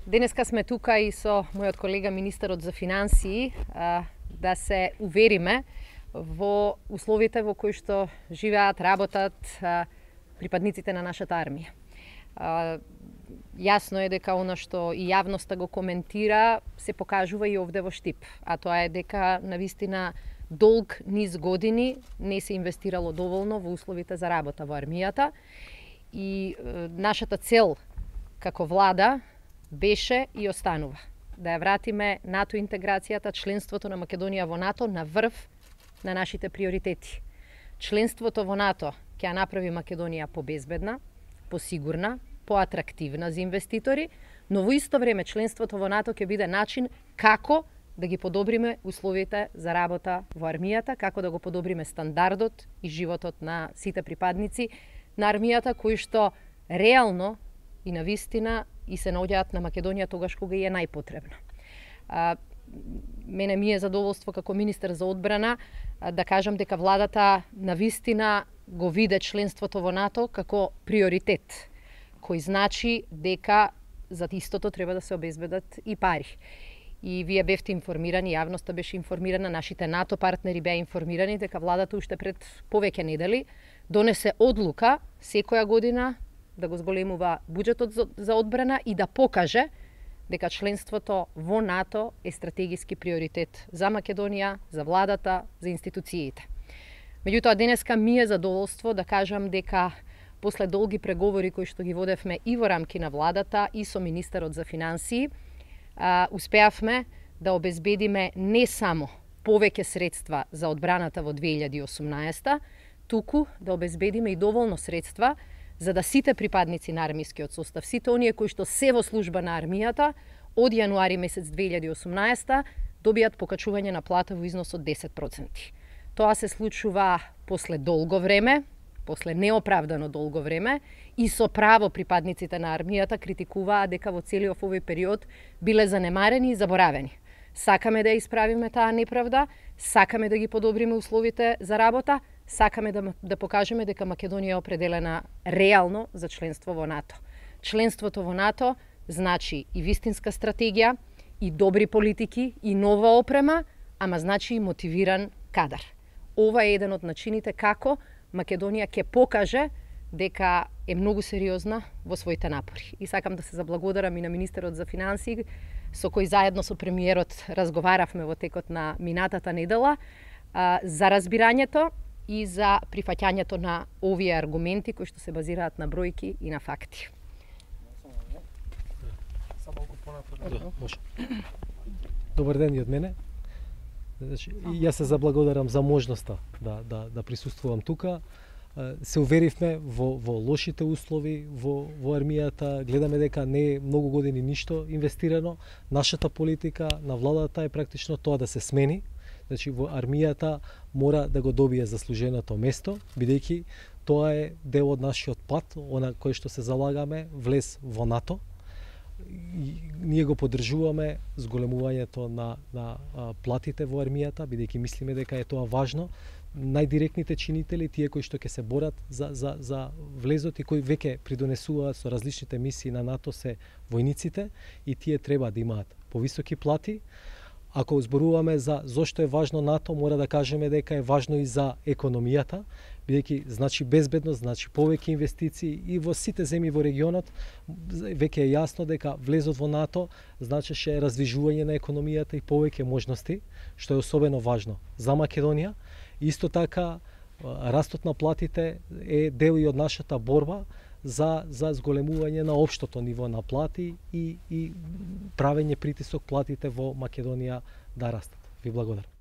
Денеска сме тука и со мојот колега министерот за финансии да се увериме во условите во кои што живеат, работат припадниците на нашата армија. Јасно е дека она што и јавноста го коментира се покажува и овде во Штип, а тоа е дека навистина долг низ години не се инвестирало доволно во условите за работа во армијата и нашата цел како влада беше и останува да ја вратиме НАТО интеграцијата, членството на Македонија во НАТО на врв на нашите приоритети. Членството во НАТО ќе ја направи Македонија побезбедна, посигурна, поатрактивна за инвеститори, но во исто време членството во НАТО ќе биде начин како да ги подобриме условите за работа во армијата, како да го подобриме стандардот и животот на сите припадници на армијата кои што реално и навистина и се наоѓаат на Македонија тогаш кога е најпотребно. Мене ми е задоволство како министер за одбрана да кажам дека владата навистина го виде членството во НАТО како приоритет, кој значи дека за истото треба да се обезбедат и пари. И вие бевте информирани, јавноста беше информирана, нашите НАТО партнери беа информирани дека владата уште пред повеќе недели донесе одлука секоја година да го зголемува буџетот за одбрана и да покаже дека членството во НАТО е стратегиски приоритет за Македонија, за владата, за институциите. Меѓутоа, денеска ми е задоволство да кажам дека после долги преговори кои што ги водевме и во рамки на владата и со министерот за финансии, успеавме да обезбедиме не само повеќе средства за одбраната во 2018, туку да обезбедиме и доволно средства за да сите припадници на армискиот состав, сите оние кои што се во служба на армијата, од јануари месец 2018 добијат покачување на плата во износ од 10%. Тоа се случува после долго време, после неоправдано долго време, и со право припадниците на армијата критикуваа дека во целиот овој период биле занемарени и заборавени. Сакаме да ја исправиме таа неправда, сакаме да ги подобриме условите за работа, сакаме да покажеме дека Македонија е определена реално за членство во НАТО. Членството во НАТО значи и вистинска стратегија, и добри политики, и нова опрема, ама значи и мотивиран кадар. Ова е еден од начините како Македонија ќе покаже дека е многу сериозна во своите напори. И сакам да се заблагодарам и на министерот за финансии, со кој заедно со премиерот разговаравме во текот на минатата недела за разбирањето и за прифаќањето на овие аргументи кои што се базираат на бројки и на факти. Добар ден и од мене. Значи, јас се заблагодарам за можноста да присуствувам тука. Се уверивме во лошите услови во армијата, гледаме дека не е многу години ништо инвестирано. Нашата политика на владата е практично тоа да се смени. Значи во армијата мора да го добие заслуженото место, бидејќи тоа е дел од нашиот пат, она кој што се залагаме, влез во НАТО. И ние го поддржуваме зголемувањето на платите во армијата, бидејќи мислиме дека е тоа важно. Најдиректните чинители, тие кои што ќе се борат за влезот и кои веќе придонесуваат со различните мисии на НАТО се војниците, и тие треба да имаат повисоки плати. Ако зборуваме за зошто е важно НАТО, мора да кажеме дека е важно и за економијата, бидејќи значи безбедност, значи повеќе инвестиции и во сите земји во регионот. Веќе е јасно дека влезот во НАТО значеше раздвижување на економијата и повеќе можности, што е особено важно за Македонија. Исто така, растот на платите е дел и од нашата борба за зголемување на општото ниво на плати и правење притисок платите во Македонија да растат. Ви благодарам.